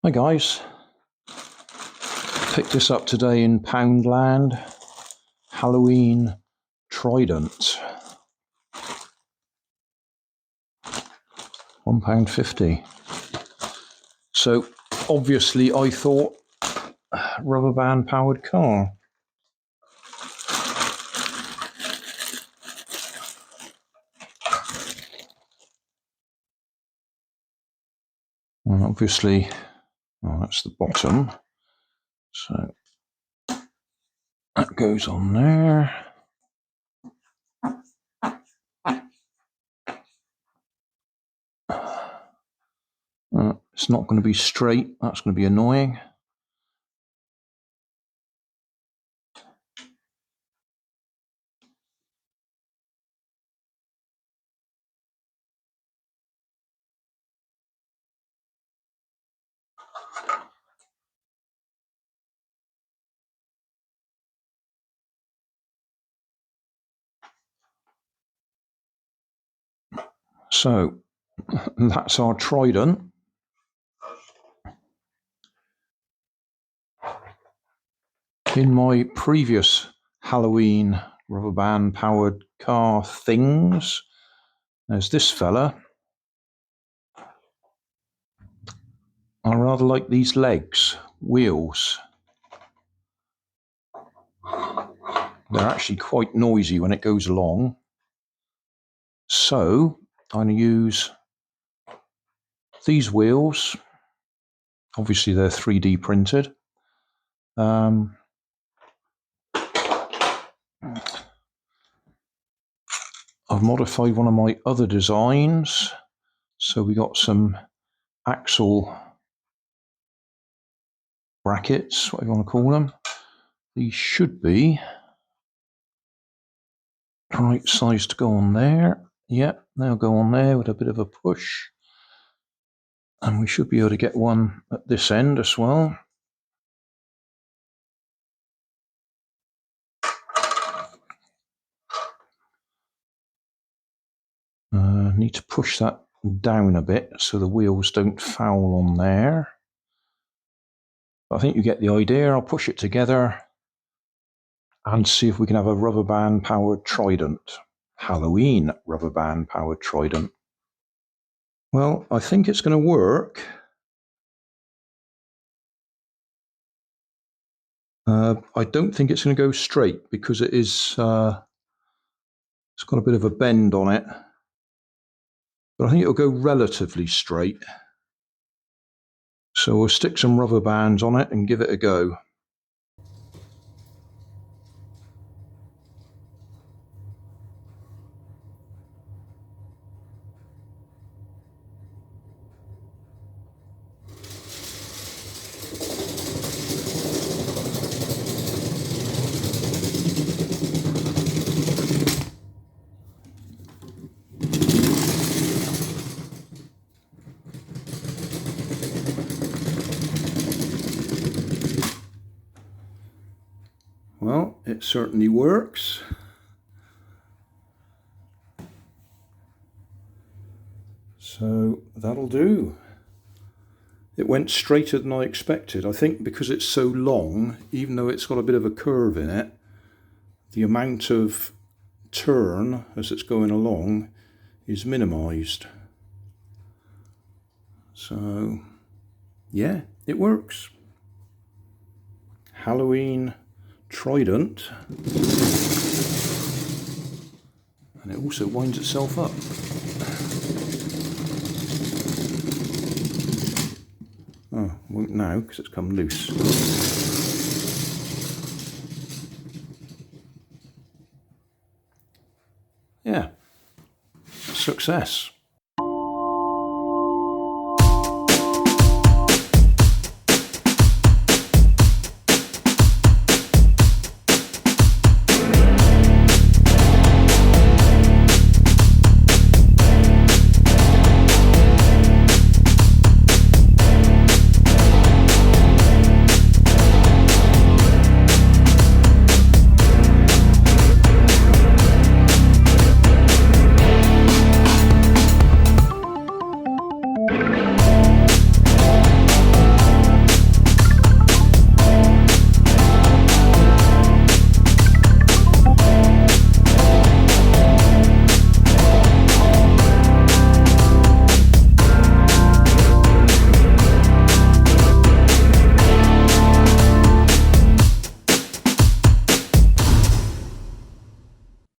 Hi guys, picked this up today in Poundland Halloween Trident, £1.50. So obviously I thought rubber band powered car. And obviously, well, that's the bottom, so that goes on there. It's not going to be straight, that's going to be annoying. So that's our Trident. In my previous Halloween rubber band powered car things, there's this fella. I rather like these legs, wheels. They're actually quite noisy when it goes along. So I'm going to use these wheels. Obviously they're 3D printed. I've modified one of my other designs. So we got some axle brackets, whatever you want to call them. These should be the right size to go on there. Yep, they'll go on there with a bit of a push. And we should be able to get one at this end as well. Need to push that down a bit so the wheels don't foul on there. But I think you get the idea. I'll push it together and see if we can have a rubber band powered Trident. Halloween rubber band powered Trident. Well, I think it's going to work. I don't think it's going to go straight because it is. It's got a bit of a bend on it. But I think it'll go relatively straight. So we'll stick some rubber bands on it and give it a go. Well, it certainly works. So that'll do. It went straighter than I expected. I think because it's so long, even though it's got a bit of a curve in it, the amount of turn as it's going along is minimized. So yeah, it works. Halloween Trident. And it also winds itself up. Oh, won't now because it's come loose. Yeah, success.